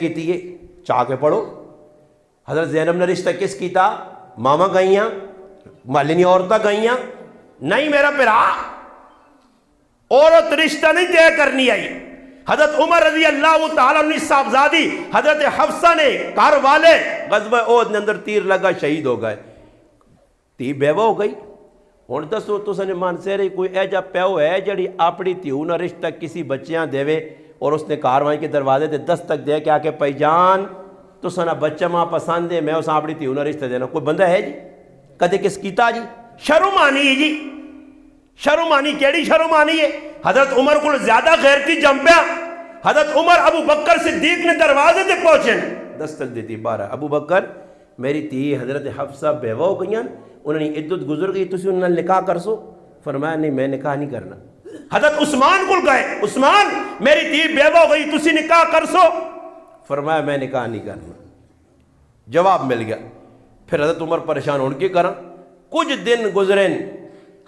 کی چاہ کے پڑھو. حضرت زینب نے رشتہ کس کیتا؟ ماما گئیاں مالنی عورتیں گئیاں نہیں میرا پیرا عورت رشتہ نہیں طے کرنی آئی. حضرت عمر رضی اللہ تعالیٰ عنہ صاحبزادی حضرت حفصہ نے گھر والے غزوہ احد نے اندر تیر لگا شہید ہو گئے. تی بیوہ ہو گئی. ہن دسو تساں نے مان سے رہی کوئی ایجا پیو ہے جڑی اپنی تیو نہ رشتہ کسی بچیاں دے اور اس نے کاروائی کے دروازے تے دستک دے کے آ کے پائی جان تساں نہ بچہ ماں پسند ہے میں اس اپنی تیو نہ رشتہ دینا کوئی بندہ ہے جی کدے کس کیتا جی؟ شرم آنی ہے جی شرم آنی. کیڑی شرم آنی ہے؟ حضرت عمر کو زیادہ غیرتی جم پیا. حضرت عمر ابو بکر صدیق نے دروازے تے پہنچے دستک دیتی بارہ ابو بکر میری تی حضرت حفصہ بیوہ ہو گئیاں انہوں نے عدت گزر گئی تسی انہوں نے نکاح کر سو. فرمایا نہیں میں نکاح نہیں کرنا. حضرت عثمان کو گئے عثمان میری تی بیوہ ہو گئی تسی نکاح کر سو. فرمایا میں نکاح نہیں کرنا. جواب مل گیا. پھر حضرت عمر پریشان ہون کے کرا. کچھ دن گزرین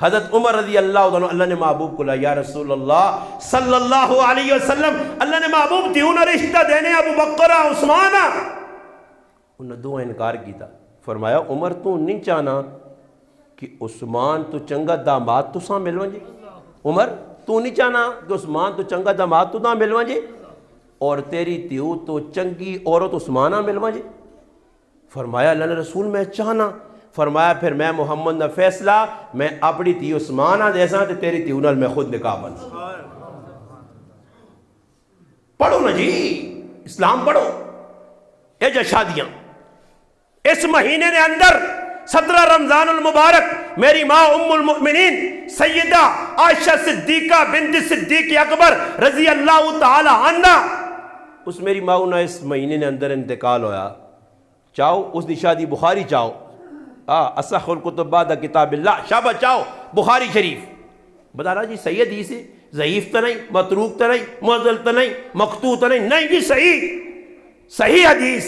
حضرت عمر رضی اللہ عنہ اللہ نے محبوب کو یا رسول اللہ صلی اللہ علیہ وسلم اللہ نے محبوب تیوں نہ رشتہ دینے ابو بکر عثمان. انہوں نے دو انکار کیتا. فرمایا عمر تو نہیں چاہنا کہ عثمان تو چنگا داماد تو ساں ملوان جی. عمر تو نہیں چاہنا کہ عثمان تو چنگا داماد تو نہ ملوان جی اور تیری تیو تو چنگی عورت عثمانہ ملوان جی. فرمایا اللہ نے رسول میں چاہنا. فرمایا پھر میں محمد نے فیصلہ میں اپنی تی عثمانہ دیسا تے تیری تیو نال میں خود نکاح بن. پڑھو نا جی اسلام پڑھو. اے جا شادیاں اس مہینے نے اندر 17 رمضان المبارک میری ماں ام المؤمنین سیدہ عائشہ صدیقہ بنت صدیق اکبر رضی اللہ تعالی عنہ اس میری ماں نے اس مہینے نے اندر انتقال ہویا. چاہو اس دی شادی بخاری چاہو اصح الکتب بعد کتاب اللہ شابہ چاہو بخاری شریف بتا رہا جی صحیح حدیث ہے ضعیف تو نہیں متروک تو نہیں معضل تو نہیں مقطوع تو نہیں جی صحیح حدیث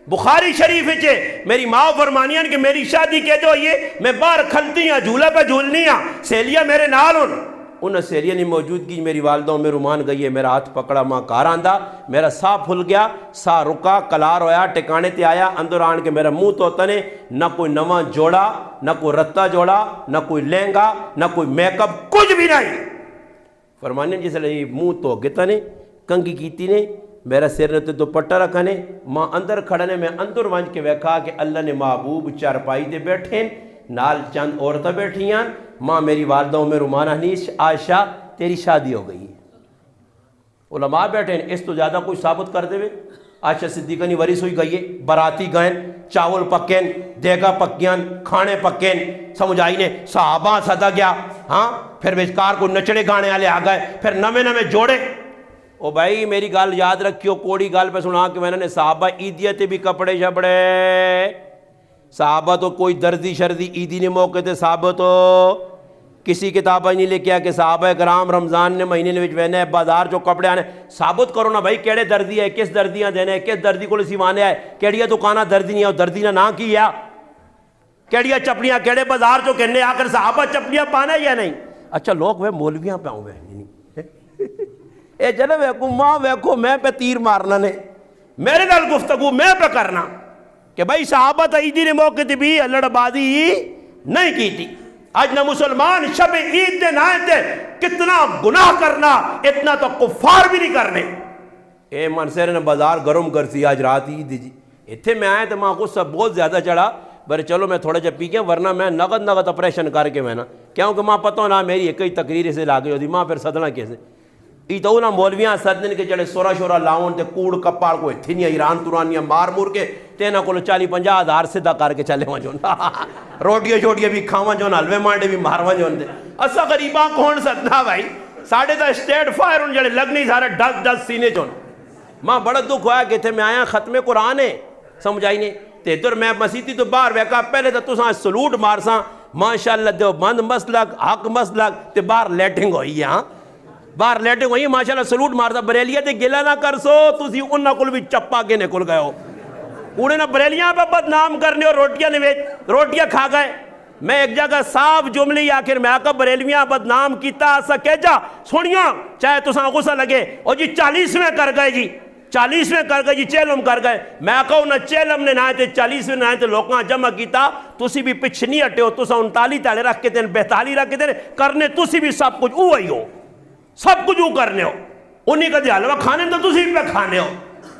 بخاری شریف ہے. میری ماں فرمانیاں کہ میری شادی کے جو یہ میں باہر کھلتی ہاں جھولا پہ جھولنی ہاں سہیلیاں میرے نال ان سہیلیاں نے موجودگی میری والدہ میں رومان گئی ہے. میرا ہاتھ پکڑا ماں کار آندہ میرا ساہ پھل گیا ساہ رکا کلار ہویا ٹکانے تے آیا اندر آن کے میرا منہ تو تنے نہ کوئی نواں جوڑا نہ کوئی رتا جوڑا نہ کوئی لہنگا نہ کوئی میک اپ کچھ بھی نہیں. فرمانیاں جس لئے منہ تو گتا نے کنگی کیتی نے میرا سر نے تو دوپٹہ رکھا نے ماں اندر کھڑا نے میں اندر وانج کے ویکھا کہ اللہ نے محبوب چارپائی دے بیٹھیں نال چند عورتیں بیٹھیاں. ماں میری والدہ میں رومان حنیش عائشہ تیری شادی ہو گئی. علماء بیٹھیں اس تو زیادہ کوئی ثابت کر دے وے. عائشہ صدیقہ نی ورث ہوئی گئی ہے براتی گئیں چاول پکین دیگا پکیان کھانے پکین سمجھ آئی نے صحابہ صدا گیا ہاں پھر بیچکار کو نچڑے گانے والے آ گئے پھر نوے جوڑے. او بھائی میری گال یاد رکھیو کوڑی گال پہ سنا کہ میں نے صحابہ عیدیہ تے بھی کپڑے شپڑے صحابہ تو کوئی دردی شردی عیدی نے موقع تے صحابہ تو کسی کتابہ نہیں لے کے کہ صحابہ کرام رمضان نے مہینے نے وینے بازار جو کپڑے آنے ثابت کرو نا بھائی کیڑے دردی ہے کس دردیاں دینے کس دردی کو سیوانے آئے کیڑیا دکانہ دردی نہیں ہے دردی نہ کیا کیڑیا چپڑیاں کیڑے بازار جو کہنے آ کر صحابہ چپڑیاں پانا یا نہیں. اچھا لوگ وہ مولویاں پہ ہوں اے جنہ ویکو ماں ویکو میں پہ تیر مارنا نے میرے نال گفتگو میں پہ کرنا کہ بھائی صحابہ تا عیدی نے موقع تے بھی لڑ بازی نہیں کی تھی. آج نہ مسلمان شب عید دے نہ تھے کتنا گناہ کرنا اتنا تو کفار بھی نہیں کرنے. اے منصر نے بازار گرم کرسی آج رات عید جی اتھے میں آئے تو ماں کو سب بہت زیادہ چڑھا بھر چلو میں تھوڑا جا پی گیا ورنہ میں نغد اپریشن کر کے میں نا کیونکہ ماں پتہ نہ میری ایک ہی تقریر سے لاگئی ہوتی ماں پھر صدنا کیسے ایتو نا مولویاں صدن کے جڑے سورا شورا لاؤن تے کوڑ کپاڑ کو اتھنیاں ایران تورانیاں مار مور کے تینا کو 40-50 ہزار صدا کر کے چلے وہاں جون روٹیاں شوٹیاں بھی کھاواں جون حلوے مانڈے بھی مارواں جون دے اسا غریباں کون صدنا بھائی ساڑھے تا اسٹیٹ فائر ان جڑے لگنی سارے ڈس سینے جون. ماں بڑا دکھ ہویا کہ تھے میں آیا ختم قرآن ہے سمجھائی نے تے در میں مسیحی تو باہر ویکا پہلے تو ساں سلوٹ مارساں ماشاءاللہ دیو بند مسلک حق مسلک تے باہر لیٹنگ ہوئی ہے ہاں باہر لیٹنگ ہوئی ماشاءاللہ سلوٹ مارتا بریلیہ تے گلہ نہ کر سو تسی انہاں کل بھی چپا کے نکل گئے ہو انہیں نہ بریلیاں پہ بدنام کرنے اور روٹیاں کھا گئے. میں ایک جگہ صاف جملی آخر میں آقا بریلویاں بدنام کیتا سکے جا سنیاں چاہے تو ساں غصہ لگے اور جی 40 میں کر گئے جی 40ویں کر گئے جی چیلم کر گئے. میں کہوں نہ چیلم نے نہ 40ویں نہ لوگوں جمع کیتا تسی بھی پچھ نہیں ہٹے ہو. تسا 39 تالے رکھ کے دین 42 رکھ کے دین کرنے تسی بھی سب کچھ اوہی ہو, سب کچھ او کرنے ہو. انہی کا دی حلوہ کھانے تو تسی پہ کھانے ہو,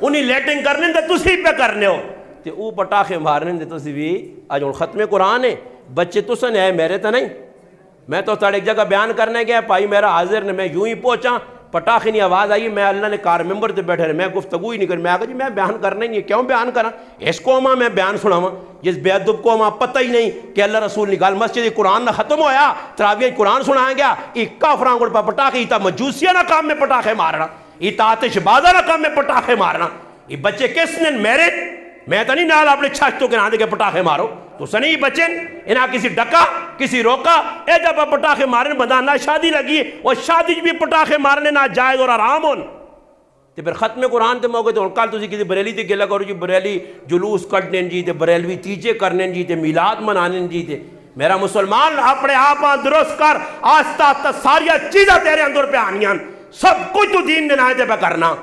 انہی لیٹنگ کرنے تو تسی پہ کرنے ہو, تے او پٹاخے مارنے دے تسی بھی. آج ان ختم قرآن ہے بچے تسا نے آئے میرے تا نہیں. میں تو تھوڑے ایک جگہ بیان کرنے گیا پائی میرا حاضر نے, میں یوں ہی پہنچا پٹاخے نہیں آواز آئی, میں اللہ نے کار ممبر تے بیٹھے رہے, میں گفتگو ہی نہیں کر. میں آگا جی میں بیان کرنا ہی نہیں, کیوں بیان کرا اس قومہ میں بیان سناواں جس بے ادب قومہ پتہ ہی نہیں کہ اللہ رسول نکال مسجد قرآن نہ ختم ہویا تراویح قرآن سنایا گیا. ایک کافران کو پٹاخے ایتا مجوسیہ نہ کام میں پٹاخے مارنا, ایتا آتش بازا نہ کام میں پٹاخے مارنا. یہ بچے کس نے میرے میں تو نہیں نال اپنے چھاچ تو کے نہ دے کے پٹاخے مارو تو سنی بچن انہاں کسی ڈکا کسی روکا اے جب پٹاخے مارنے بندان نہ شادی لگی اور شادی بھی پٹاخے مارنے نہ جائز اور آرام ہون. تے پھر ختم قرآن تے موقع تو کل تسی کسی بریلی تے گلا کرو جی بریلی جلوس کٹنے جی تے بریلوی تیجے کرنے جی تے میلاد منانے جی تے. میرا مسلمان اپنے آپ درست کر, آستہ آستہ ساریا چیزیں تیرے اندر پہ آنیاں, سب کچھ تو دین نے نائے پہ کرنا.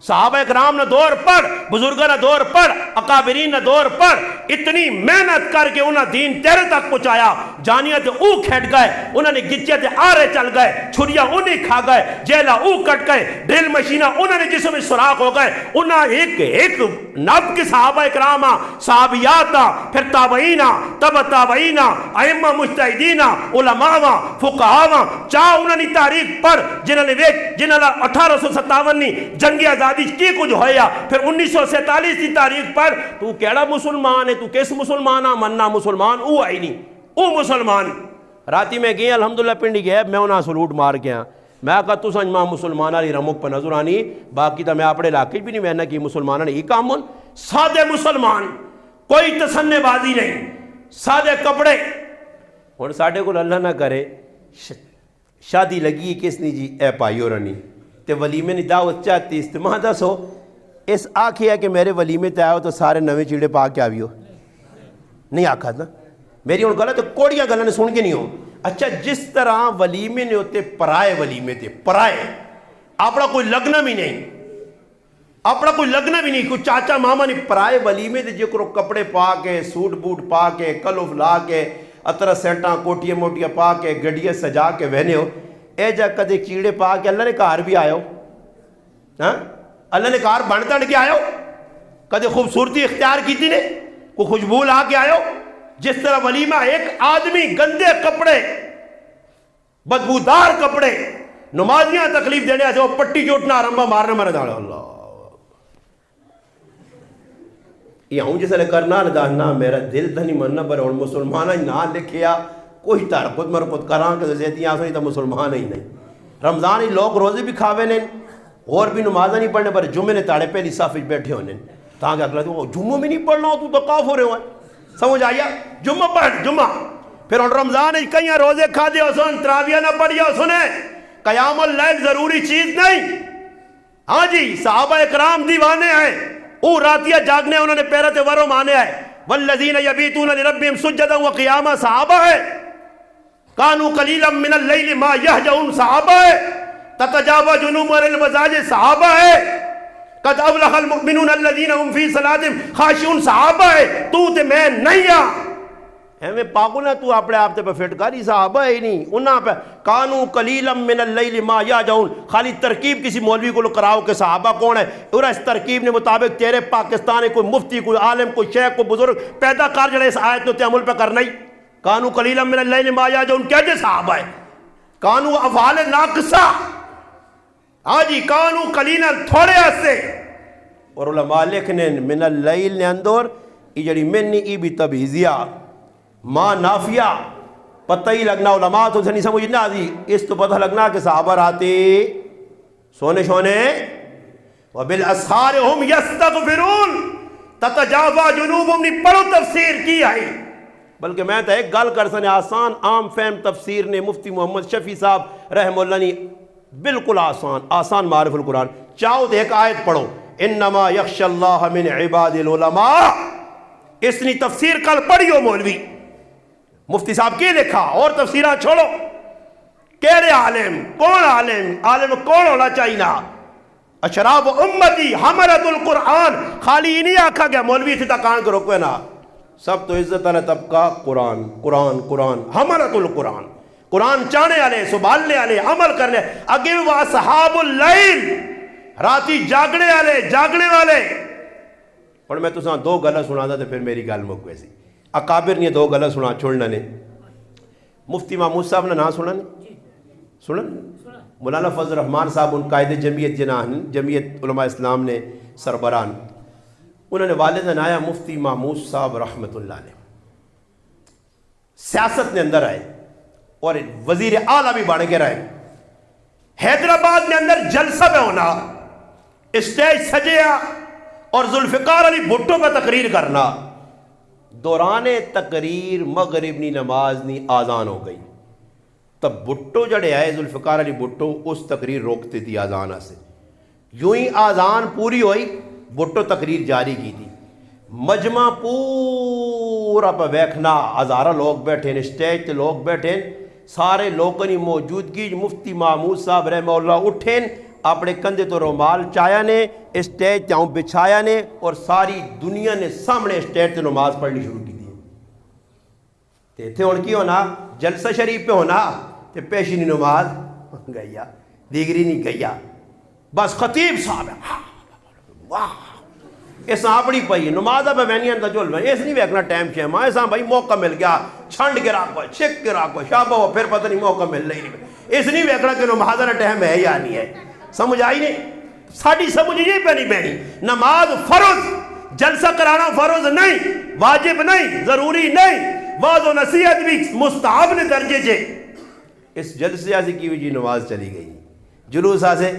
صحابہ اکرام نے دور پڑھ, بزرگوں نے دور پڑھ, اکابرین نے دور پڑھ, اتنی محنت کر کے انہوں نے دین تیرے تک پہنچایا. جانیاں تے او کھیٹ گئے, انہوں نے گچے تے آرے چل گئے, چھریاں انہیں کھا گئے, جیلہ او کٹ گئے, ڈرل مشینہ انہوں نے جسم میں سراخ ہو گئے. انہوں ایک نب کے صحابہ اکرام صحابیات پھر تابعین تب تابعین ائمہ مجتہدین علماء فقہاء چاہ انہوں نے تاریخ پڑھ جنہوں نے 1857 جنگی آزادی کی کچھ ہویا, پھر 1947 کی تاریخ پر. تو کیڑا مسلمان ہے, تو کس مسلمان ہے؟ مننا مسلمان او آئی نہیں, او مسلمان. راتی میں گئے الحمدللہ پنڈی گئے, میں انہاں سلوٹ مار گیا. میں کہا تو سنجمہ مسلمان آلی رمک پر نظر آنی, باقی تا میں اپنے علاقے بھی نہیں میں نے کی مسلمان آلی. یہ کام ہون سادے مسلمان, کوئی تسنے بازی نہیں, سادے کپڑے. اور ساڑھے کو اللہ نہ کرے شادی لگی کس نہیں جی اے پائیو رنی تے ولیمے نے دعوت چاہتی استماع دس ہو اس آکھیا کہ میرے ولیمے تے آئے ہو تو سارے نوے چیڑے پا کے آوی ہو نہیں آکھا نا. میری ان غلط کوڑیاں گلہ نے سن کے نہیں ہو. اچھا جس طرح ولیمے نے ہوتے پرائے ولیمے تے پرائے اپنا کوئی لگنا بھی نہیں, اپنا کوئی لگنا بھی نہیں, کوئی چاچا ماما نہیں, پرائے ولیمے تے جکرو کپڑے پا کے سوٹ بوٹ پا کے کلوف لا کے اترا سینٹاں کوٹیاں موٹیاں پا کے گڈیاں سجا کے وہنے ہو. اے جا کدے چیڑے پا کے اللہ نے کار بھی آئے ہو, اللہ نے کار بن تڑ کے آئے ہو, کدے خوبصورتی اختیار کی تھی نے, کوئی خوشبو لا کے آئے ہو. جس طرح ولیمہ ایک آدمی گندے کپڑے بدبودار کپڑے نمازیاں تکلیف دینے آتے وہ پٹی جوٹنا رمبا مارنے مرے داڑا اللہ یہ ہوں جیسے لے کرنا لدانا میرا دل دھنی مننا پر اور مسلمانہ نہ لکھیا کوئی تارکت مرکت کران کے زیتیاں سنی تا مسلمان ہی نہیں. رمضان ہی لوگ روزے بھی کھاوے نے اور بھی نمازہ نہیں پڑھنے پر جمعے نے تاڑے پہلی صافی بیٹھے ہونے تاکہ اگلا تو جمعہ میں نہیں پڑھنا تو تو کافر ہوئے ہیں. سمجھ آیا جمعہ پڑھ جمعہ, پھر ان رمضان ہی کہیں روزے کھا دیا سن تراویہ نہ پڑھیا سنے. قیام اللیل ضروری چیز نہیں. ہاں جی صحابہ اکرام دیوانے ہیں, او راتیہ جاگنے انہوں نے پیرت ورو مانے آئے. والذین یبیتون لربہم سجدا وقیاما صحابہ ہے. کانوا قلیلا من اللیل ما یہجعون صحابہ ہے. تتجاوز جنوبهم عن المضاجع صحابہ ہے. قد افلح المؤمنون الذین هم فی صلاتہم خاشعون صحابہ ہے. تو تے میں نہیں ہاں ہمیں پاگل ہے تو اپنے آپ تے پہ فٹکاری صحابہ ہی نہیں. انہاں پہ کانوا قلیلا من اللیل ما یہجعون خالی ترکیب کسی مولوی کو کراؤ کہ صحابہ کون ہے, اور اس ترکیب نے مطابق تیرے پاکستان کوئی مفتی کوئی عالم کوئی شیخ کوئی بزرگ پیدا کر جڑے اس آیت تو تے عمل پہ کرنا ہی. کانوا قلیلا من اللیل ما یہجعون کہتے صحابہ ہے. کانوا افعال ناقصہ, ہاں جی کانوا قلیلا تھوڑے ہستے. اور علماء لکھنے من اللیل نے اندر یہ جڑی منی ای بھی تبعیضیہ ماں نافیہ پتہ ہی لگنا علماء تو سے نہیں سمجھنا دی اس تو پتہ لگنا کہ صحابہ راتے سونے شونے وبالاسحار ہم یستغفرون تتجافا جنوبہم نے پڑھو تفسیر کی آئی. بلکہ میں تو ایک گل کر سنے آسان عام فہم تفسیر نے مفتی محمد شفیع صاحب رحم اللہ نے بالکل آسان معرف القرآن چاہو تو ایک آیت پڑھو انما یخشى اللہ من عباد العلماء. اس نے تفسیر کل پڑھیو مولوی مفتی صاحب کی لکھا اور تفسیرہ چھوڑو. کہڑے عالم کون عالم, عالم کون ہونا چاہیے نا. اشراف امتی حملت القرآن، خالی ہی نہیں آکھا گیا مولوی تھی تا کان کو روکے نا، سب تو عزت والا طبقہ قرآن قرآن قرآن حملت القرآن، قرآن چانے والے، سنبھالنے والے، عمل کرنے اگے وہ اصحاب اللیل، راتی جاگنے والے اور میں تو دو گلا سنا تھا تو پھر میری گل مک گئی سی۔ اکابر نے دو گلا سنا چھوڑنا نے، مفتی محمود صاحب نے نہ سنا نے، سنا مولانا فضل الرحمان صاحب ان قائد جمعیت جناحن جمعیت علماء اسلام نے سربران، انہوں نے والد آیا مفتی محمود صاحب رحمۃ اللہ علیہ، سیاست نے اندر آئے اور وزیر اعلیٰ بھی بن کے رہے۔ حیدرآباد میں اندر جلسہ پہ ہونا، اسٹیج سجیا اور ذوالفقار علی بھٹو پہ تقریر کرنا، دوران تقریر مغرب نی نماز نی آزان ہو گئی، تب بھٹو جڑے آئے ذوالفقار علی بھٹو اس تقریر روکتی تھی آزانہ سے، یوں ہی آزان پوری ہوئی بھٹو تقریر جاری کی تھی، مجمع پورا پہ بیٹھنا، ہزارہ لوگ بیٹھے، اسٹیج تے لوگ بیٹھے، سارے لوگوں کی موجودگی مفتی محمود صاحب رحمہ اللہ اٹھیں، اپنے کندھے تو رومال چایا نے، اسٹیج تاؤں بچھایا نے اور ساری دنیا نے سامنے اسٹیج تے نماز پڑھنی شروع کی دی۔ تھے ان کی ہونا جلسہ شریف پہ ہونا تے پیشینی نماز گیا، دیگری نہیں گیا، بس خطیب صاحب ہے واہ اس اپنی پئی نماز پہ میں تا چل میں اس نہیں ویکھنا ٹائم شیما ایسا بھائی موقع مل گیا چھنڈ کے راکو چھک کے راکو شابہ پھر پتہ نہیں موقع مل رہی نہیں، اس نہیں ویکھنا کہ نماز کا ٹائم ہے یا نہیں ہے۔ سمجھ آئی نہیں؟ ساڑھی سمجھ یہ پہ نہیں بہنی، نماز فرض، جلسہ کرانا فرض نہیں، واجب نہیں، ضروری نہیں، واض و نصیحت بھی مستحب نے درجے چھے۔ اس جلسے آسے کی ہوئی جی نماز چلی گئی، جلوس آسے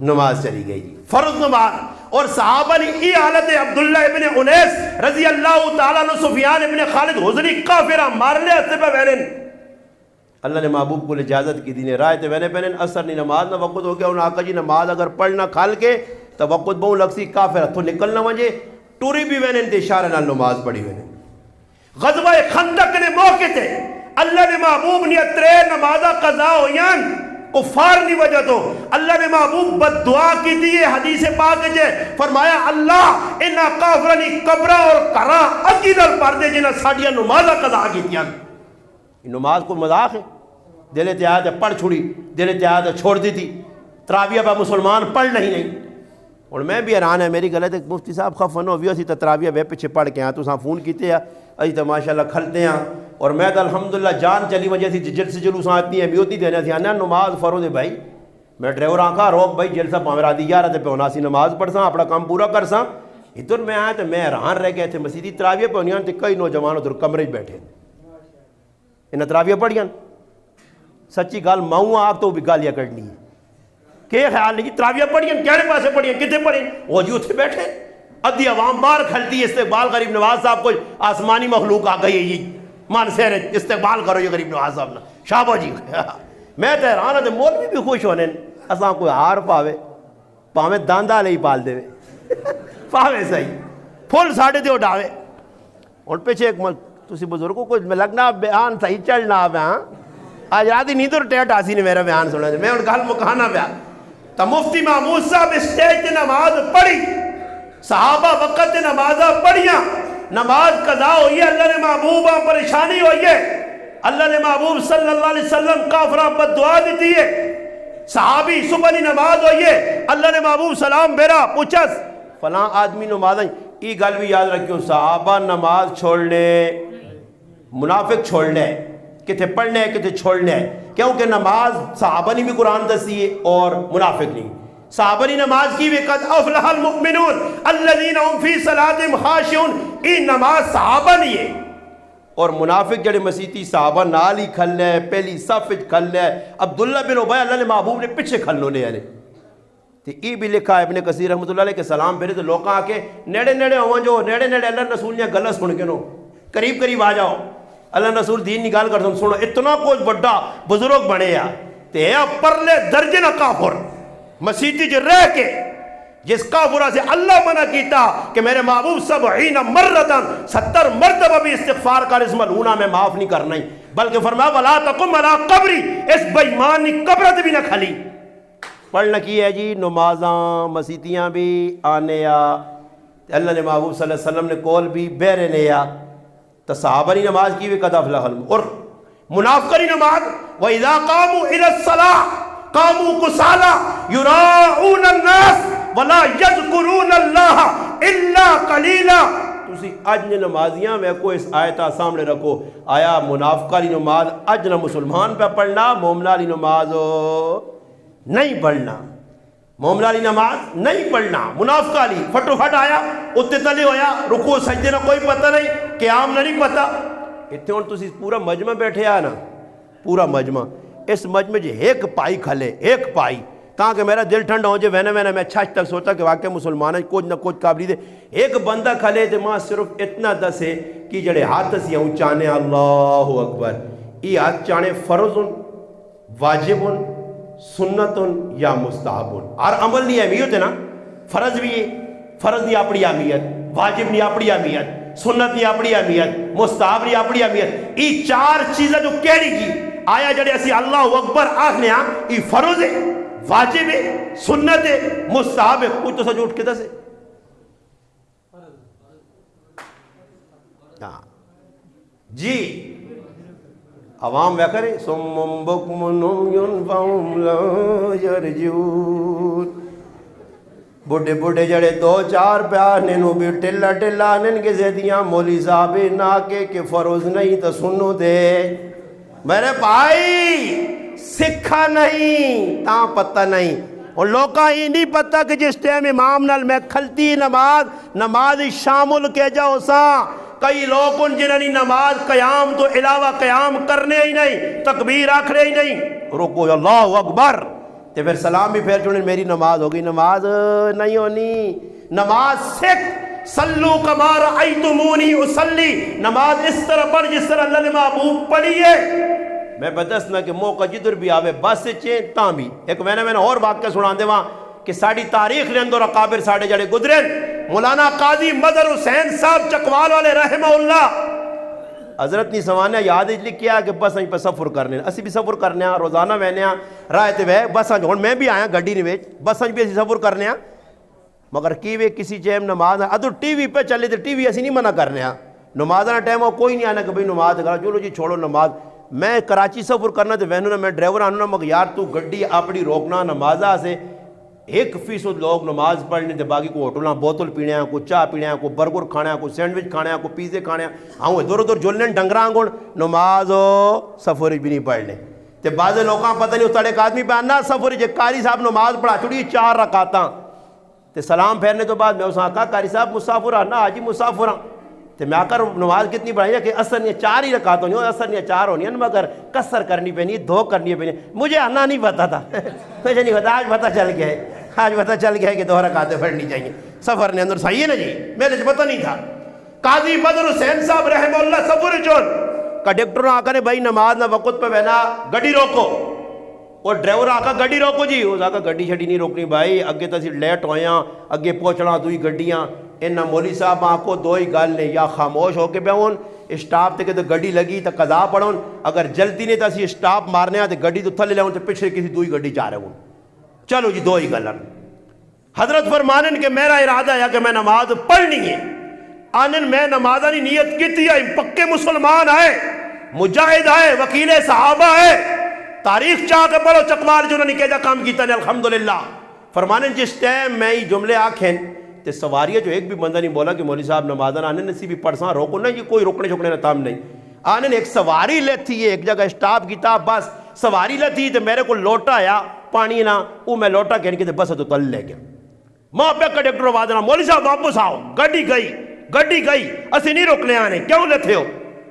نماز چلی گئی جی، فرض نماز۔ اور صحابہ نے ای حالت عبداللہ ابن انیس رضی اللہ تعالیٰ عنہ سفیان ابن خالد حضری کافرہ مارلے ہستے پہ بہنن، اللہ نے محبوب کو اجازت کی دینے رائے تے بہنے پہنن اثر نہیں نماز نہ وقت ہو گیا، انہوں آقا جی نماز اگر پڑھنا کھال کے تو وقت بہن لگ سی کافر ہتھوں نکلنا وجے ٹوری بھی بہنن تے اشارہ نال نماز پڑھی بہنن۔ غزوہ خندق نے موقع تے اللہ نے محبوب نے اترے نمازہ قضا ہویاں کفار نہیں وجہ تو اللہ نے محبوب بد دعا کی دیئے، حدیث پاک جے فرمایا اللہ انہا کافرانی قبرہ اور کرا عقیدر پردے جنہ ساڑھیا نمازہ قضا کی دیاں۔ نماز کو مذاق ہے، دل اتحاد ہے پڑھ چھوڑی، دل اتحاد ہے چھوڑ دی تھی، تراویہ پہ مسلمان پڑھ نہیں۔ اور میں بھی حیران ہے میری غلط ہے مفتی صاحب خفن ہوئی اسی تراویہ بے پیچھے پڑھ کے ہیں تو فون کیتے ہیں اسی تو ماشاءاللہ کھلتے ہیں، اور میں تو الحمدللہ جان چلی وجہ تھی جلسے جلوساں اتنی اہمیت نہیں دینا تھی آنا نماز فرض ہے بھائی، میں ڈرائیور آنکھا روک بھائی جلسہ پامرا دی یار تے پہ ہونا سی نماز پڑھ ساں اپنا کام پورا کر ساں۔ ادھر میں آیا تو میں حیران رہ گئے تھے مسیدی تراویہ پہ ہونیاں تے کئی نوجوان ادھر کمرے بیٹھے انہیں تراویہ پڑھیاں، سچی گال ماؤں آپ تو بھی گالیاں کرنی ہے کہ خیال نہیں تراویہ پڑھیاں کہنے پاسے پڑھیاں کتے پڑھیں وہ جو تھے بیٹھے ادھی عوام بار کھلتی ہے استقبال غریب نواز صاحب کو آسمانی مخلوق آ گئی ہے یہ مان سیر استقبال کرو یہ غریب نواز صاحب نا شابہ جی میں تو حیران ہے مولوی بھی خوش ہونے اساں کوئی ہار پاوے پاوے داندہ لے ہی پال دے پاوے صحیح پھول ساڑھے دے اڈاوے اور پیچھے ایک تسی بزرگوں کو میں لگنا بیان صحیح چلنا آوے ہاں آج رات ہی نیدر ٹیٹ آسی نے میرا بیان سنا میں ان گھل مکانا پیا تا مفتی محمود صاحب اسٹیج تے نماز پڑھی صحابہ وقت تے نمازہ پڑھیاں نماز قضا ہوئی ہے اللہ نے محبوبہ پریشانی ہوئی ہے اللہ نے محبوب صلی اللہ علیہ وسلم کافرہ بد دعا دیتی ہے صحابی صبح نی نماز ہوئی ہے اللہ نے محبوب سلام بیرا پوچھس فلاں آدمی نماز یہ گل بھی یاد رکھیوں صحابہ نماز چھوڑنے منافق چھوڑنے کتے پڑھنے کتے چھوڑنے کیونکہ نماز صحابہ نے بھی قرآن دسی ہے اور منافق نہیں صحابہ نے نماز کی وقت افلح المؤمنون الذین هم فی صلاتهم خاشعون یہ نماز صحابہ نہیں ہے اور منافق جڑے مسیحی صحابہ نال ہی کھل لے پہلی صف کھل لے عبداللہ بن ابی اللہ نے محبوب نے پیچھے کھلنو لے آنے تو یہ بھی لکھا ہے ابن کثیر رحمۃ اللہ علیہ کے سلام پھرے تو لوگ آ کے نیڑے نیڑے ہوں جو نیڑے نیڑے اللہ رسول نے گلہ سن کے نو قریب قریب آ جاؤ اللہ رسول دین نکال کر سنو اتنا کچھ بڑا بزرگ بنے یا تے پرلے درجے نہ کافر مسیحی جو رہ کے جس کافرہ سے اللہ منع کیتا کہ میرے محبوب 70 مرتن 70 مرتبہ بھی استغفار کر اس ملعونہ میں معاف نہیں کرنا بلکہ فرمایا ولا تقم علی قبری اس بےمان نی قبرت بھی نہ کھلی پڑھنا کی ہے جی نمازاں مسیتیاں بھی آنے آ اللہ نے محبوب صلی اللہ علیہ وسلم نے کول بھی بیرے نے آ تو صحابہ نے نماز کی بھی قد افلح المؤمنون اور منافقہ نماز وَإِذَا قَامُوا إِلَى الصَّلَاةِ قَامُوا كُسَالَىٰ يُرَاءُونَ النَّاسَ وَلَا يَذْكُرُونَ اللَّهَ إِلَّا قَلِيلًا۔ تسی اج نے نمازیاں میں کو اس آیتہ سامنے رکھو، آیا منافقہ لی نماز اج نہ مسلمان پہ پڑھنا، مومنہ لی نماز نہیں پڑھنا، مومنہ لی نماز نہیں پڑھنا، منافقہ لی فٹو فٹ آیا اتنے تلے ہویا رکوع سجدے نہ کوئی پتہ نہیں، قیام نہ نہیں پتہ۔ اتنے ہوں تسی پورا مجمع بیٹھے آ نا، پورا مجمع، اس مجمع جی ایک پائی کھلے، ایک پائی تاکہ میرا دل ٹھنڈا ہو جائے، وینا میں چھاچ تک سوچا کہ واقعی مسلمان ہے کچھ نہ کچھ قابلی دے، ایک بندہ کھلے تو ماں صرف اتنا دسے کہ جڑے ہاتھ سی ہوں چانے اللہ اکبر، یہ ہاتھ چانے فرض واجب سنت یا مستحب، اور عمل نہیں اہمیت ہے نا، فرض بھی ہے، فرض نہیں اپنی اہمیت، واجب نہیں اپنی اہمیت، سنت نہیں اپنی اہمیت، مستحب نہیں اپنی اہمیت، یہ چار چیزیں جو کہڑی کی آیا جڑے اسی اللہ اکبر آخنے ہاں، یہ فرض ہے، واجب ہے، سنت ہے، مستحب ہے، کچھ تو سا جھوٹ کدھر سے جی عوام وہ کرے سمم بکم عمیٌ فہم لا یرجعون، بڑھے بڑھے جڑے دو چار پیانے نو بھی ٹلا ٹلا نن کے زیدیاں مولی صاحب نہ کہ فرض نہیں تو سنو دے میرے بھائی، سکھا نہیں تا پتہ نہیں، اور لوکاں ہی نہیں پتہ کہ جس ٹائم امام نال میں کھلتی نماز شامل کے جاؤ سا، کئی لوگ ان جنہوں نے نماز قیام تو علاوہ قیام کرنے ہی نہیں، تکبیر آکھرے ہی نہیں، رکو اللہ اکبر تے پھر سلام بھی پھر چونیں میری نماز ہوگی، نماز نہیں ہونی، نماز سکھ صلو کما رأیتمونی اصلی، نماز اس طرح پڑھ جس طرح اللہ نے محبوب پڑھی ہے۔ میں بدسنا کہ موقع جدر بھی آوے بس چین تاں بھی ایک میں نے اور واقعہ سنان دے وہاں کہ ساڑی تاریخ لے اندر اقابر ساڑے جڑے گزرین، مولانا قاضی مظہر حسین صاحب چکوال والے رحمہ اللہ حضرت نے سوانے یاد لکھ کیا کہ بس پہ سفر کرنے، اسی بھی سفر کرنے ہیں روزانہ وینے ہیں رائے تے وے بس ہون میں بھی آیا گڈی نے ویچ بس بھی اسی سفر کرنے ہیں، مگر کی وے کسی چیم نماز ہے ادھر ٹی وی پہ چلے تے ٹی وی اسی نہیں منع کرنے ہیں، نماز نہ ٹائم ہو کوئی نہیں آنا کہ بھئی نماز کرا، چلو جی چھوڑو نماز، میں کراچی سفر کرنا تے وینو نا میں ڈرائیور آنو نا مگر یار تو گڈی اپنی روکنا نمازہ سے 1% لوگ نماز پڑھنے تے باقی کو ہوٹلاں بوتل پینے ہیں، کو چاہ پینے ہیں، کو برگر کھانے ہیں، کو سینڈوچ کھانے ہیں، کو پیزے کھانے ہیں، ہاں ادھر ادھر جلنے ڈنگراں گون نماز سفر بھی نہیں پڑھنے تے بعض لوگاں پتہ نہیں اتڑے ایک آدمی پہ آنا سفر جے قاری صاحب نماز پڑھا چھوڑی 4 رکعتاں تے سلام پھیرنے تو بعد میں اس نے کہا قاری صاحب مسافر آنا آج ہی مسافر ہاں تے میں آکر نماز کتنی پڑھائی ہے کہ اثر نہیں 4 ہی رکعت ہونی ہے، اثر نہیں 4 ہونی ہے مگر کسر کرنی پہنی ہے، دھو کرنی پہنی ہے، مجھے آنا نہیں پتا تھا مجھے نہیں پتا، آج پتہ چل گیا ہے، آج پتہ چل گیا ہے کہ 2 رکعتیں پڑھنی چاہیے سفر نے اندر صحیح ہے نا جی، میرے سے پتہ نہیں تھا۔ قاضی مظہر حسین صاحب رحمہ اللہ سفر چون کنڈکٹر نے آکر بھائی نماز نہ وقت پہ بہنا گڑی روکو، اور ڈرائیور آکا گڑی روکو جی، اس آکا گڑی چھڑی نہیں روکنی بھائی، اگے تسی لیٹ ہویاں اگے پہنچنا دوئی گڑیاں، انہا مولی صاحب آنکھو دوئی گال نے یا خاموش ہو کے بیون اسٹاپ تے کہ تو گڑی لگی تو قضا پڑھون، اگر جلدی نہیں تسی اسٹاپ مارنے آتے گڑی تو تھلے لیون تو پچھے کسی دوئی گڑی چاہ رہے ہوں، چلو جی دوئی گلن۔ حضرت فرمانن کہ میرا ارادہ ہے کہ میں نماز پڑھنی ہے، آنن میں نمازانی نیت کیتی ہے، پکے مسلمان آئے، مجاہد آئے، وکیل صحابہ ہے، تاریخ چاہ کے پڑھو چکوال جو نے کہا کام کیتا ہے الحمدللہ۔ فرمانن جس ٹائم میں ہی جملے آکھیں تے سواریہ جو ایک بھی بندہ نہیں بولا کہ مولی صاحب نمازان آنن نسی بھی پڑھساں روکو نہیں، کوئی روکنے چھوکنے نہ تام نہیں، آنن ایک سواری لیتی ہے، ایک جگہ اسٹاپ کیتا بس سواری لیتی تے میرے کو لوٹا آیا پانی نہ وہ میں لوٹا کہنے کے بس تو تل لے گیا، ماں پہ کنڈکٹر آواز نہ مولی صاحب واپس آؤ، گڈی گئی اسی نہیں روکنے آنے کیوں لیتے ہو؟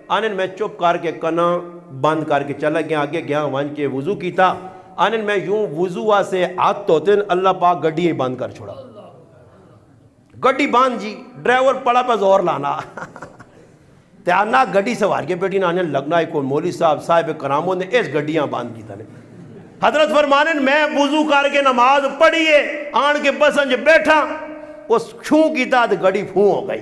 آنن میں چپ کر کے کنا بند کر کے چلا گیا، آگے گیا وہاں کے وضو کیتا، آنن میں یوں وضو سے ہاتھ دھوتے اللہ پاک گڈی ہی بند کر چھوڑا، گڈی باندھ جی، ڈرائیور پڑا پہ زور لانا تے آنا گڈی سوار کے بیٹی نہ آنے لگنا ایک مولی صاحب کراموں نے اس گڈیاں باندھ کی تھا۔ حضرت فرمانن میں وضو کر کے نماز پڑھیے آن کے بسنج بیٹھا اس چھوں کی تا گڈی پھوں ہو گئی،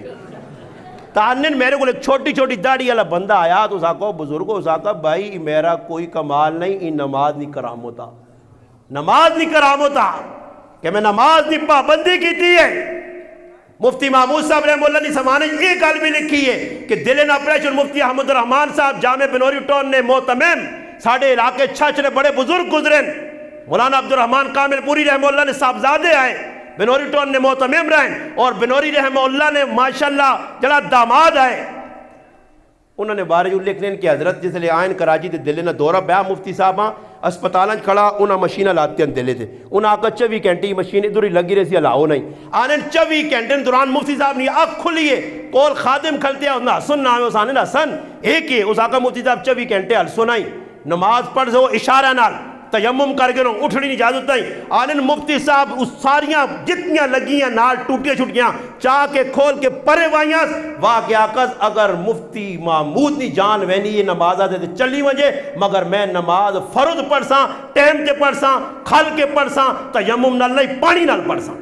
تانن میرے کو ایک چھوٹی چھوٹی داڑھی والا بندہ آیا تو اس آقا بزرگوں اس آقا بھائی میرا کوئی کمال نہیں، ان نماز نہیں کرام ہوتا، نماز نہیں کرامتا کہ میں نماز دی پابندی کی ہے. مفتی محمود صاحب رحمہ اللہ نے سمانے ایک گل بھی لکھی ہے کہ دل آپریشن مفتی احمد الرحمان صاحب جامع بنوری ٹون نے موتمم ساڑھے علاقے چھچنے بڑے بزرگ گزرن. مولانا عبد الرحمان کامل پوری رحمہ اللہ نے صاحبزادے آئے بنوری ٹون نے موتمم رہیں, اور بنوری رحمہ اللہ نے ماشاءاللہ جڑا داماد آئے انہوں نے بارج لکھنے کہ حضرت جس لئے آئین کراچی تے دلے نہ دورہ بیا مفتی صاحباں اسپتالیں کھڑا انہاں مشینہ لاتے ہیں دلے تھے. انہاں آکا 24 گھنٹے مشین ادھر ہی لگی رہی سی علاؤ نہیں آنے 24 گھنٹے دوران مفتی صاحب نے آنکھ کھلیے کول خادم کھلتے ہیں انہاں سن نام ہے اس آنے نا سن ایک ہی اس آقا مفتی صاحب 24 گھنٹے حل سنائی نماز پڑھ سو اشارہ نال تیمم کر کے اٹھنی نہیں اجازت نہیں. آنن مفتی صاحب اس ساریاں جتنیاں لگیاں نال ٹوٹیاں چھٹیاں چاہ کے کھول کے پرے وائیاں واقعہ کس اگر مفتی محمود نی جان وینی یہ نماز آتے تھے چلی وجہ مگر میں نماز فرض پڑھ ساں ٹیم تے پڑھ ساں کھل کے پڑھ ساں تیمم نال نہیں پانی نال پڑھ ساں.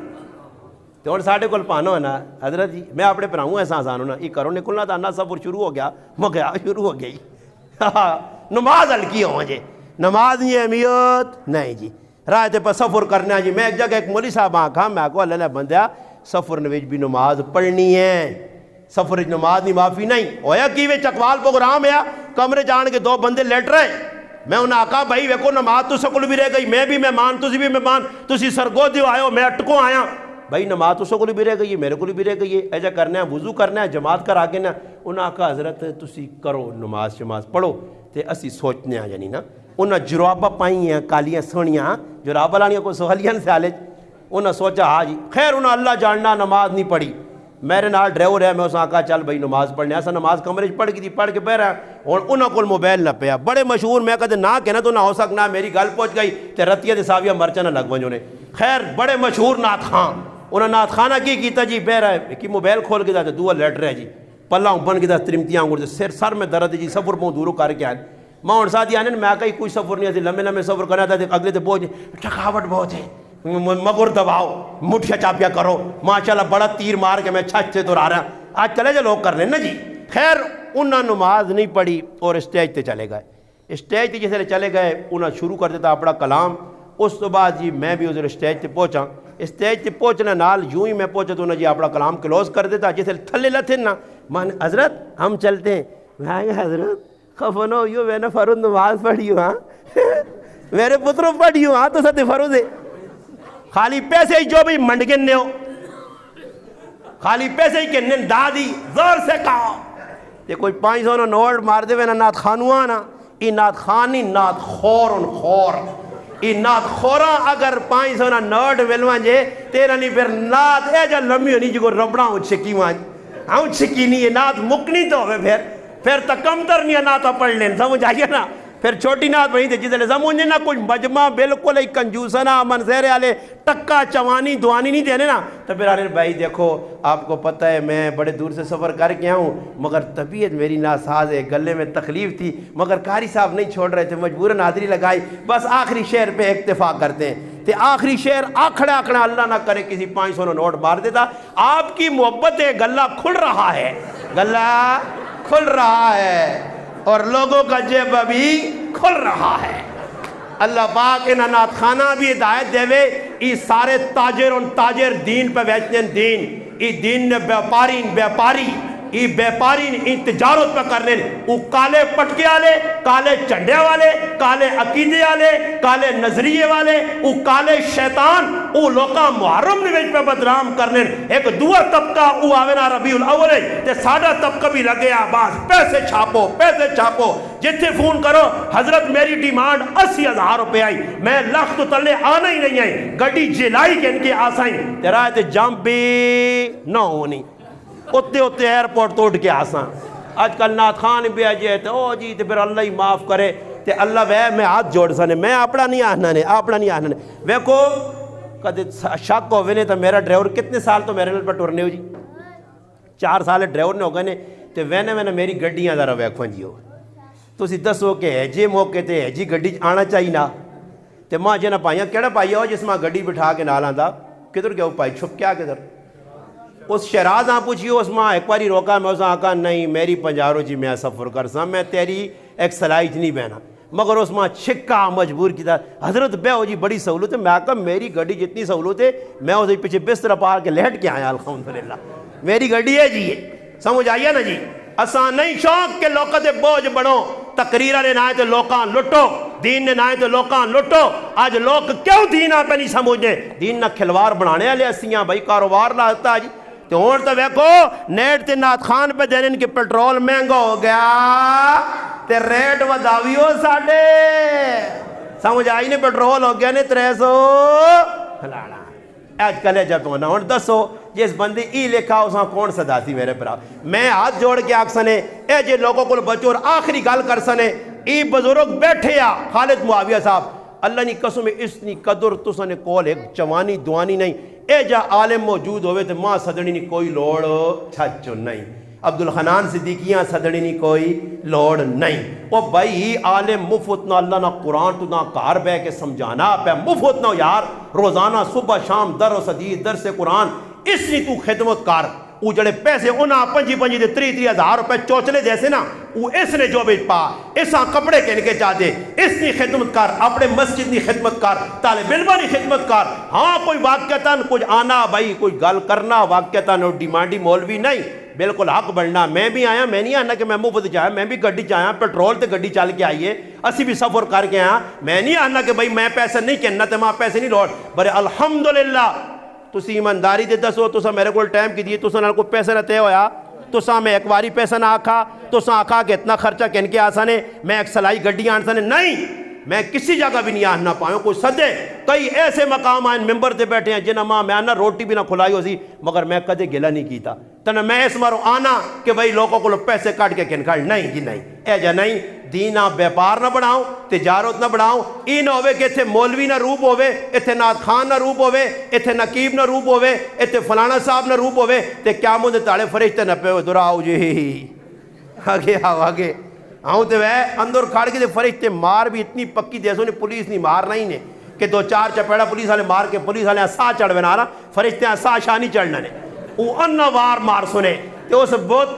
تو اور ساڑھے کل پانا ہے نا حضرت جی میں اپنے پراؤں ایسا آسان ہونا یہ کرو نکلنا تھا نا سفر شروع ہو گیا مگیا شروع ہو گئی نماز ہلکی ہو جے نماز نہیں اہمیت نہیں جی رائے تے پر سفر کرنا جی. میں ایک جگہ ایک مولی صاحب آنکھا میں آکو اللہ نے بندیا سفر نویج بھی نماز پڑھنی ہے سفر نماز نہیں معافی نہیں ہویا کی وے چکوال پروگرام ہے کمرے جان کے 2 بندے لیٹ رہے میں انہاں آکھا بھائی ویکو نماز تو سکول بھی رہ گئی میں بھی مہمان تسی بھی مہمان تسی سرگودیو آئے ہو میں اٹکوں آیا بھائی نماز تو سکول بھی رہ گئی ہے میرے کو بھی رہ گئی ہے ایجا کرنا ہے وضو کرنا ہے جماعت کر آگے نا. انہاں آکھا حضرت تسی کرو نماز شماز پڑھو تے اسی سوچنے ہیں جانی نا انہاں جرابہ پائی ہیں کالیاں سونیاں جرابہ لانیاں کو سہلیاں سے آلے انہاں سوچا ہاں جی خیر انہاں اللہ جاننا نماز نہیں پڑھی میرے نال ڈرائیور ہے میں اساں کہا چل بھائی نماز پڑھنے ایسا نماز کمرے پڑھ گئی تھی پڑھ کے پہ رہا اور انہاں کو موبائل نہ پیا بڑے مشہور میں کہتے نہ کہنا تو نہ ہو سکنا میری گل پہنچ گئی تے رتیہ دے ساویہ مرچہ نہ لگ ونجوں نے. خیر بڑے مشہور نعت خان انہاں نعت خانہ کی کیتا جی بہ رہا ہے کہ موبائل کھول کے جاتے دعا لیٹ رہے جی پلہ بن کے جاتے ترمتیاں انگوڑ سر میں درد جی سفر پہنچ دوروں کر کے آئے ماں اور ساتھ آنے میں آکا ہی کوئی سفر نہیں آتی لمبے لمبے سفر کرنا تھا اگلے تے بوجھ تھکاوٹ بہت ہے مگر دباؤ مٹھیا چاپیا کرو ماشاءاللہ بڑا تیر مار کے میں چھت سے تو آ رہا آج چلے جا لوگ کر لیں نا جی. خیر انہاں نماز نہیں پڑھی اور اسٹیج تے چلے گئے اسٹیج تے جیسے چلے گئے انہاں شروع کر دیتا اپنا کلام. اس تو بعد جی میں بھی ادھر اسٹیج تے پہنچا اسٹیج تے پہنچنے نال یوں ہی میں پہنچا تو انہوں جی اپنا کلام کلوز کر دیتا جیسے تھلے لتھے نا مان حضرت ہم چلتے ہیں میں حضرت خفنو یو میں نے فرض نماز پڑھی ہوں ہاں میرے پتروں پڑھی ہوں ہاں تو ساتھ فرض ہے خالی پیسے ہی جو بھی منڈگن نے ہو خالی پیسے ہی کہ دادی زور سے کہا یہ کوئی 500 نوٹ مار دے وینا نات خانوان ای نات خانی نات خورن خور ای نات خورا اگر 500 نوٹ ملوان جے تیرا نہیں پھر نات اے جا لمبی ہونی جو ربڑا ہوں چھکی وان ہوں چھکی نہیں ہے نات مکنی تو ہوئے پھر تک کم تر نہیں ہے ناتا پڑھ لیں سمجھ آئیے نا پھر چھوٹی نات پڑھی تھی جس لئے سمجھے نا کچھ مجمع بالکل ایک کنجوسنا منظر آلے ٹکا چوانی دوانی نہیں دینے نا تو پھر آنے بھائی دیکھو آپ کو پتہ ہے میں بڑے دور سے سفر کر کے آؤں مگر طبیعت میری ناساز ہے گلے میں تکلیف تھی مگر قاری صاحب نہیں چھوڑ رہے تھے مجبوراً حاضری لگائی بس آخری شعر پہ اکتفا کرتے ہیں تے آخری شعر آکھڑا آکھڑا اللہ نہ کرے کسی 500 نوٹ مار دیتا آپ کی محبت ہے گلہ کھل رہا ہے گلہ کھل رہا ہے اور لوگوں کا جیب بھی کھل رہا ہے. اللہ پاک انہاں نات خانہ بھی ہدایت دے وے ای سارے تاجر ان تاجر دین پہ بیچنے دین ای دین نے بیپاری ای بیپاری ای تجارت پہ کرنے او کالے پٹکے والے کالے چنڈے والے کالے عقیدے والے کالے نظریے والے او کالے شیطان او لوکاں محرم نویج پہ بدنام کرنے ایک دوا طبقہ او آوینا ربیع الاول تے ساڑھا طبقہ بھی لگے آباز پیسے چھاپو جتنے فون کرو حضرت میری ڈیمانڈ 80,000 روپے آئی میں لاکھ تو تلے آنا ہی نہیں آئی گڑی جلائی کے ان کے آسائیں تیرا تے جمپ بھی نہ ہونی اتے ایئرپورٹ توڑ کے آسان آج کل نات خان بھی آجے تو او جی تے پھر اللہ ہی معاف کرے تے اللہ میں ہاتھ جوڑ سنے میں اپنا نہیں آنا نے ویکو کدے شک ہو وینے تو میرا ڈرائیور کتنے سال تو میرے پر ٹورنے ہو جی 4 سال ڈرائیور نے ہو گئے نے تے وینے میری گڈیاں ذرا ویکھو جی ہو تو اسی دسو کہ ہے جی موقع تے ہے جی گڈی آنا چاہیے نا تے ماں جی نہ پائیاں کیڑا پائی ہو جس ماں گڈی بٹھا کے نال آندا کدھر گیا وہ پائی چھپ کیا کدھر اس شہراز ہاں پوچھیو اس ماں ایک باری روکا میں اساں آکا نہیں میری 50 جی میں سفر کر سا میں تیری ایک سلائی نہیں بہنا مگر اس ماں چھکا مجبور کیا حضرت بے ہو جی بڑی سہولت ہے. میں کہا میری گڈی جتنی سہولت ہے میں اسے پیچھے بستر پار کے لیٹ کے آیا الحمدللہ. میری گڈی ہے جی یہ سمجھ آئیے نا جی. اساں نہیں شوق کہ لوکاں دے بوجھ بڑھو. تقریرہ نے نائے تو لوکاں لٹو, دین نے نائے تو لوکاں لٹو. آج لوگ کیوں دین آپ نہیں سمجھے؟ دین نہ کھلوار بنانے والے اسیاں بھائی کاروبار لاتا جی. تو ہون تو ویکھو نیٹ تے نات خان پہ دین کہ پیٹرول مہنگا ہو گیا تے ریٹ وداویو ساڈے. سمجھ آئی نے پیٹرول ہو گیا نے 300 فلانا. آج کل ہے جب ہونا ہون دسو جس بندی ای لکھا اساں کون صدا سی میرے برا. میں ہاتھ جوڑ کے آکھ سنے اے جے لوگوں کو بچو اور آخری گل کر سنے ای بزرگ بیٹھے آ خالد معاویہ صاحب اللہ نی قسم اتنی قدر تسنے کول ایک چوانی دوانی نہیں. اے جا عالم موجود ہوئے تو ماں صدڑی نہیں کوئی لوڑ چھچو نہیں. عبدالحنان صدیقیاں صدڑی نہیں کوئی لوڑ نہیں. وہ بھائی عالم مفت نہ اللہ نہ قرآن تو نہ کار بے کے سمجھانا پہ مفت نہ یار. روزانہ صبح شام در و حدیث درس قرآن اس نے تو خدمت کار. وہ جڑے پیسے انہاں 25 دے 30 ہزار روپے چوچلے جیسے نا وہ اس نے جو بھی پا اساں کپڑے کہنے کے چاہتے اس نے خدمت کار, اپنے مسجد نے خدمت کار, طالب علمہ نے خدمت کار. ہاں کوئی واقعتاً کچھ آنا بھائی کوئی گل کرنا واقعتاً ڈیمانڈی مولوی نہیں, بالکل حق بڑھنا. میں بھی آیا, میں نہیں آنا کہ میں مفت جایا, میں بھی گڈی چاہیا پیٹرول تے گڈی چل کے آئیے اسی بھی سفر کر کے آیا. میں نہیں آنا کہ بھائی میں پیسے نہیں کہنا تے ماں پیسے نہیں لوٹ برے. الحمدللہ تسی ایمانداری دے دسو تسا میرے کو ٹائم کی دیئے تسا نال کو پیسے نہ تے ہویا تسا میں ایک واری پیسہ نہ آکھا تسا آکھا کہ اتنا خرچہ کن کے آسانے میں ایک سلائی گڈی آنسانے نہیں. میں کسی جگہ بھی نہیں آنا پاؤں. کوئی صدے کئی ایسے مقام آئیں ممبر تے بیٹھے ہیں جنہاں ماں میں آنا روٹی بھی نہ کھلائی ہو سی مگر میں کدے گلہ نہیں کیتا. تنہ میں اس مارو آنا کہ بھائی لوگوں کو پیسے کاٹ کے کن کھڑ نہیں جی نہیں. اے جا نہیں دین آپ بیپار نہ بڑھاؤں تجارت نہ بڑھاؤں. ای نہ ہوئے کہ اتھے مولوی نہ روپ ہوئے, اتھے نات خان نہ روپ ہوئے, اتھے نقیب نہ روپ ہوئے, اتھے فلانا صاحب نہ روپ ہوئے تے کیا مندے تاڑے فرشتے نہ پہ ہوئے در آؤ جی آگے آؤ آگے آؤں تے وہ اندر کھاڑ کے فرشتے مار بھی اتنی پکی دیسوں نے پولیس نہیں مارنا ہی نے کہ 2-4 چپیڑا پولیس والے مار کے پولیس والے سا چڑھ بنا رہا فرشتے سا شانی چڑھنا نے وہ انوار مار سنے تے اس بہت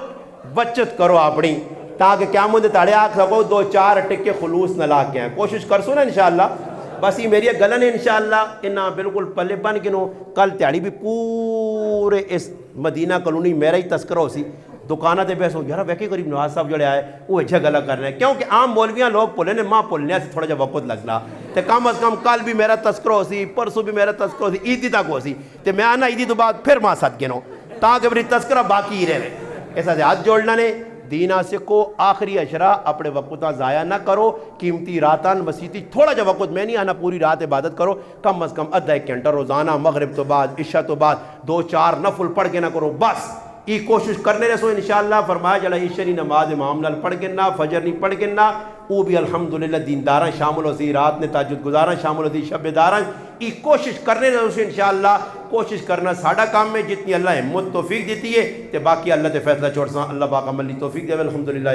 بچت کرو اپنی تاکہ کیا مندے تاڑے آکھ سکو 2-4 ٹکے خلوص نہ لا کے ہیں. کوشش کر سو نا انشاءاللہ. بس یہ میری گلن ہے انشاءاللہ انہاں بالکل پلے بن کے نو کل تیاری بھی پورے اس مدینہ کلونی میرا ہی تذکرہ ہو سی دکانہ دے بیسو یارا ویکے قریب نواز صاحب جڑے آئے وہ اچھا گلہ کر رہے ہیں کیونکہ عام مولویاں لوگ پلے نے ماں پلنے سے تھوڑا جا وقت لگنا تے کم از کم کل بھی میرا تذکرہ ہو سی پرسوں بھی میرا تذکرہ ہو سی عیدی تک ہو سی تے میں آنا عیدی تو بعد پھر ماں ساتھ گنو تاکہ میری تذکرہ باقی ہی رہے. ایسا سے ہاتھ جوڑنا نے دینا سکو آخری اشرا اپنے وقتاں ضائع نہ کرو. قیمتی راتان مسیتی تھوڑا جا وقت میں نہیں آنا پوری رات عبادت کرو کم از کم آدھا 1 گھنٹہ روزانہ مغرب تو بعد عشاء تو بعد 2-4 نفل پڑھ کے نہ کرو بس. یہ کوشش کرنے رسو انشاءاللہ. فرمایا جڑا عشاء نی نماز امام نال پڑھ کے نہ فجر نہیں پڑھ کے نہ وہ بھی الحمدللہ دینداراں شامل ہوسی رات نے تہجد گزاراں شامل ہوسی شب داراں. یہ کوشش کرنے رسو انشاءاللہ. کوشش کرنا ساڈا کام ہے جتنی اللہ ہمت توفیق دیتی ہے تے باقی اللہ تے فیصلہ چھوڑ سا اللہ پاک عمل توفیق دے. الحمدللہ.